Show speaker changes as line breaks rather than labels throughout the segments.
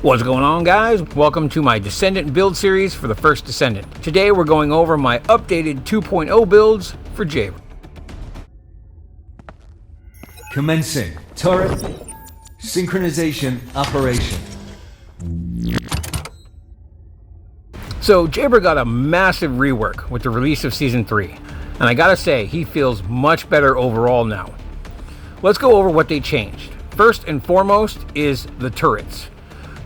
What's going on, guys? Welcome to my Descendant build series for the First Descendant. Today we're going over my updated 2.0 builds for Jayber.
Commencing turret synchronization operation.
So Jayber got a massive rework with the release of Season 3, and I gotta say, he feels much better overall now. Let's go over what they changed. First and foremost is the turrets.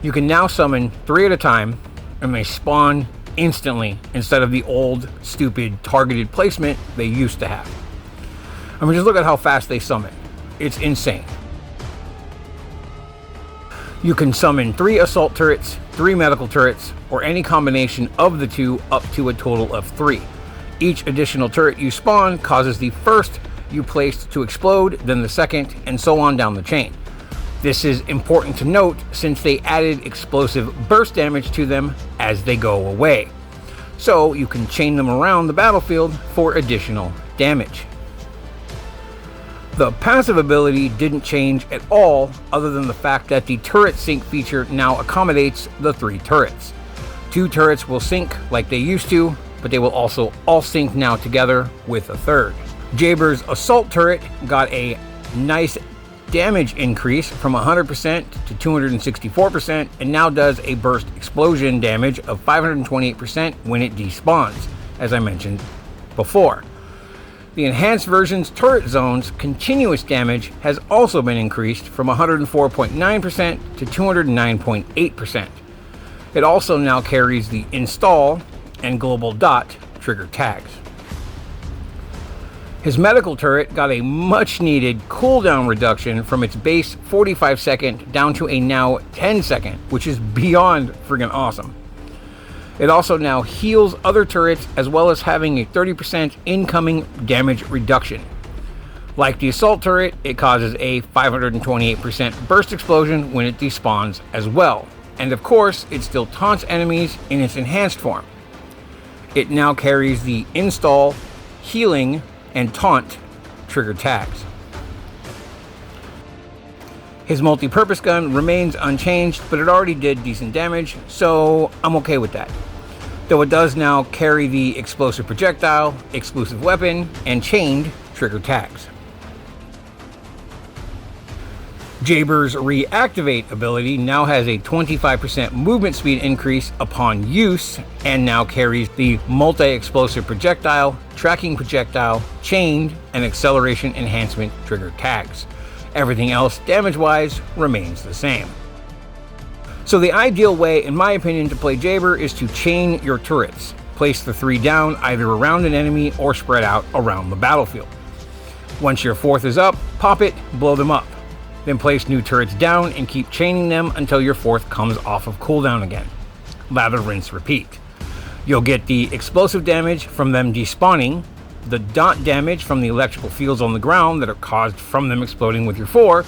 You can now summon 3 at a time, and they spawn instantly instead of the old, stupid, targeted placement they used to have. I mean, just look at how fast they summon. It's insane. You can summon 3 assault turrets, 3 medical turrets, or any combination of the two up to a total of 3. Each additional turret you spawn causes the first you placed to explode, then the second, and so on down the chain. This is important to note since they added explosive burst damage to them as they go away, so you can chain them around the battlefield for additional damage. The passive ability didn't change at all, other than the fact that the turret sync feature now accommodates the 3 turrets. 2 turrets will sync like they used to, but they will also all sync now together with a third. Jayber's assault turret got a nice damage increase from 100% to 264%, and now does a burst explosion damage of 528% when it despawns, as I mentioned before. The enhanced version's turret zone's continuous damage has also been increased from 104.9% to 209.8%. It also now carries the install and global dot trigger tags. His medical turret got a much needed cooldown reduction from its base 45 second down to a now 10 second, which is beyond friggin' awesome. It also now heals other turrets, as well as having a 30% incoming damage reduction. Like the assault turret, it causes a 528% burst explosion when it despawns as well. And of course, it still taunts enemies in its enhanced form. It now carries the install, healing, and taunt trigger tags. His multi-purpose gun remains unchanged, but it already did decent damage, so I'm okay with that. Though it does now carry the explosive projectile, exclusive weapon, and chained trigger tags. Jayber's reactivate ability now has a 25% movement speed increase upon use, and now carries the multi-explosive projectile, tracking projectile, chained, and acceleration enhancement trigger tags. Everything else damage-wise remains the same. So the ideal way, in my opinion, to play Jayber is to chain your turrets. Place the 3 down either around an enemy or spread out around the battlefield. Once your 4th is up, pop it, blow them up. Then place new turrets down and keep chaining them until your 4th comes off of cooldown again. Lather, rinse, repeat. You'll get the explosive damage from them despawning, the dot damage from the electrical fields on the ground that are caused from them exploding with your 4,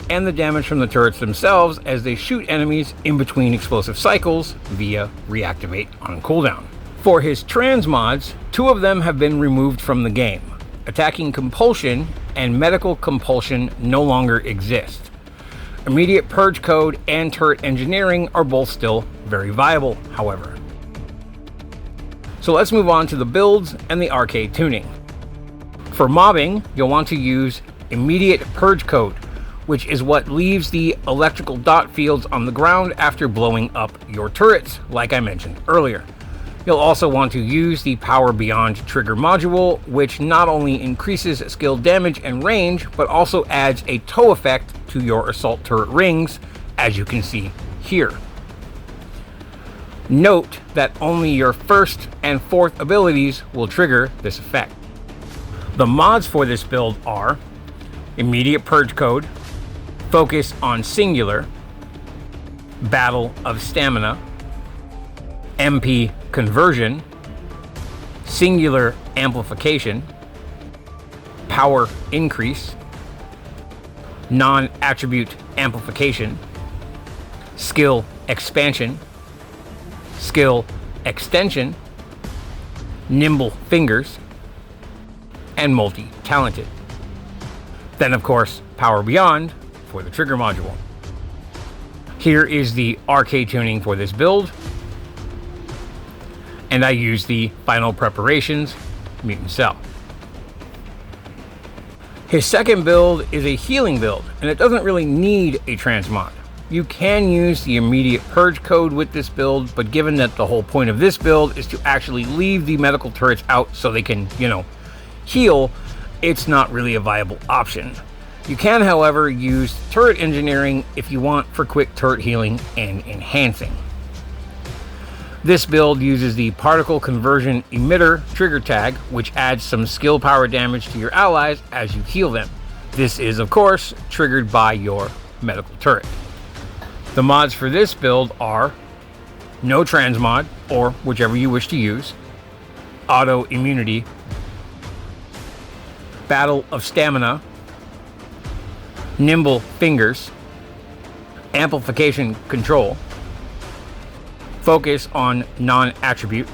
and the damage from the turrets themselves as they shoot enemies in between explosive cycles via reactivate on cooldown. For his trans mods, 2 of them have been removed from the game. Attacking compulsion and medical compulsion no longer exist. Immediate purge code and turret engineering are both still very viable, however. So let's move on to the builds and the arcade tuning. For mobbing, you'll want to use immediate purge code, which is what leaves the electrical dot fields on the ground after blowing up your turrets, like I mentioned earlier. You'll also want to use the Power Beyond trigger module, which not only increases skill damage and range, but also adds a tow effect to your assault turret rings, as you can see here. Note that only your 1st and 4th abilities will trigger this effect. The mods for this build are Immediate Purge Code, Focus on Singular, Battle of Stamina, MP Conversion, Singular Amplification, Power Increase, Non-Attribute Amplification, Skill Expansion, Skill Extension, Nimble Fingers, and Multi-Talented. Then of course, Power Beyond for the trigger module. Here is the RK tuning for this build, and I use the Final Preparations Mutant Cell. His second build is a healing build, and it doesn't really need a transmod. You can use the immediate purge code with this build, but given that the whole point of this build is to actually leave the medical turrets out so they can, heal, it's not really a viable option. You can, however, use turret engineering if you want for quick turret healing and enhancing. This build uses the particle conversion emitter trigger tag, which adds some skill power damage to your allies as you heal them. This is, of course, triggered by your medical turret. The mods for this build are no transmod, or whichever you wish to use, auto immunity, battle of stamina, nimble fingers, amplification control, focus on non-attribute,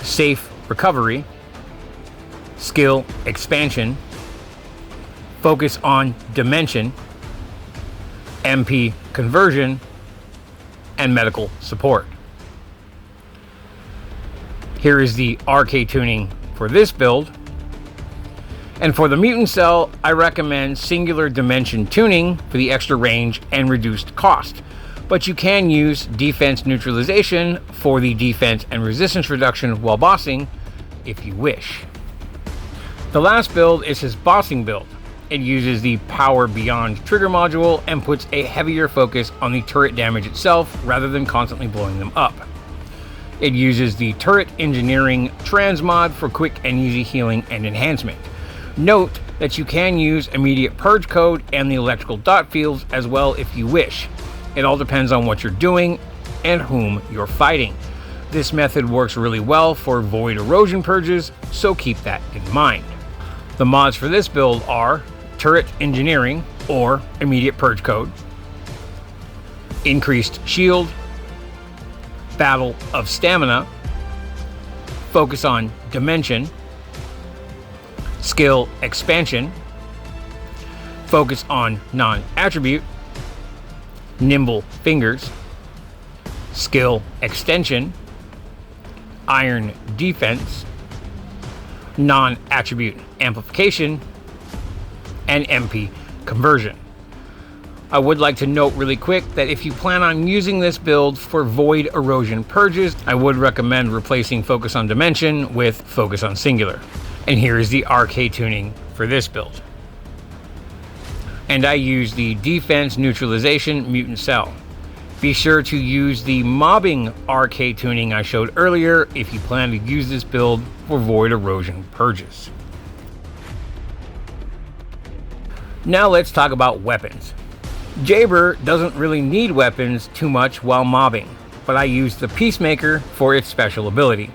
safe recovery, skill expansion, focus on dimension, MP conversion, and medical support. Here is the RK tuning for this build. And for the Mutant Cell, I recommend singular dimension tuning for the extra range and reduced cost. But you can use defense neutralization for the defense and resistance reduction while bossing if you wish. The last build is his bossing build. It uses the Power Beyond trigger module and puts a heavier focus on the turret damage itself rather than constantly blowing them up. It uses the Turret Engineering Transmod for quick and easy healing and enhancement. Note that you can use immediate purge code and the electrical dot fields as well if you wish. It all depends on what you're doing and whom you're fighting. This method works really well for void erosion purges, so keep that in mind. The mods for this build are Turret Engineering or Immediate Purge Code, Increased Shield, Battle of Stamina, Focus on Dimension, Skill Expansion, Focus on Non-Attribute, Nimble Fingers, Skill Extension, Iron Defense, Non-Attribute Amplification, and MP Conversion. I would like to note really quick that if you plan on using this build for void erosion purges, I would recommend replacing Focus on Dimension with Focus on Singular. And here is the RK tuning for this build. And I use the Defense Neutralization Mutant Cell. Be sure to use the Mobbing RK tuning I showed earlier if you plan to use this build for void erosion purges. Now let's talk about weapons. Jayber doesn't really need weapons too much while mobbing, but I use the Peacemaker for its special ability.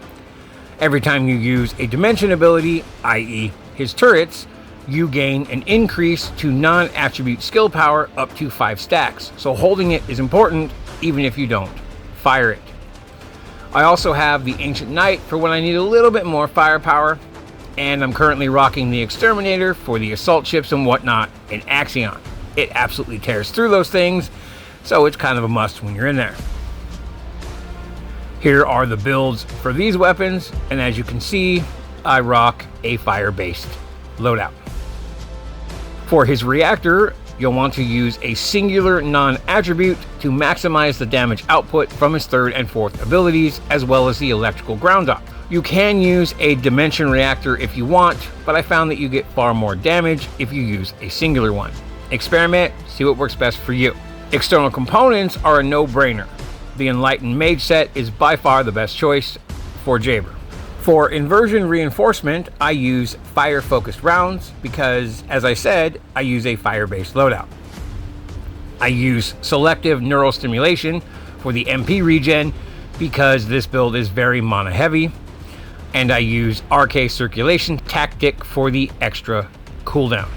Every time you use a dimension ability, i.e. his turrets, you gain an increase to non-attribute skill power up to 5 stacks, so holding it is important even if you don't fire it. I also have the Ancient Knight for when I need a little bit more firepower, and I'm currently rocking the Exterminator for the assault ships and whatnot in Axion. It absolutely tears through those things, so it's kind of a must when you're in there. Here are the builds for these weapons, and as you can see, I rock a fire-based loadout. For his reactor, you'll want to use a singular non-attribute to maximize the damage output from his 3rd and 4th abilities, as well as the electrical ground up. You can use a dimension reactor if you want, but I found that you get far more damage if you use a singular one. Experiment, see what works best for you. External components are a no-brainer. The Enlightened Mage set is by far the best choice for Jayber. For inversion reinforcement, I use fire-focused rounds because, as I said, I use a fire-based loadout. I use selective neural stimulation for the MP regen because this build is very mana heavy, and I use RK circulation tactic for the extra cooldown.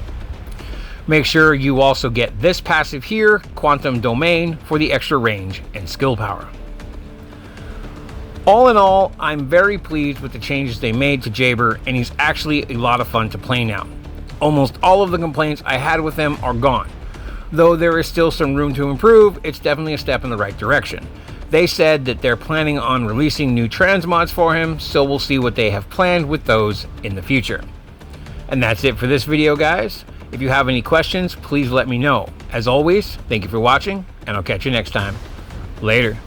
Make sure you also get this passive here, Quantum Domain, for the extra range and skill power. All in all, I'm very pleased with the changes they made to Jayber, and he's actually a lot of fun to play now. Almost all of the complaints I had with him are gone. Though there is still some room to improve, it's definitely a step in the right direction. They said that they're planning on releasing new transmods for him, so we'll see what they have planned with those in the future. And that's it for this video, guys. If you have any questions, please let me know. As always, thank you for watching, and I'll catch you next time. Later.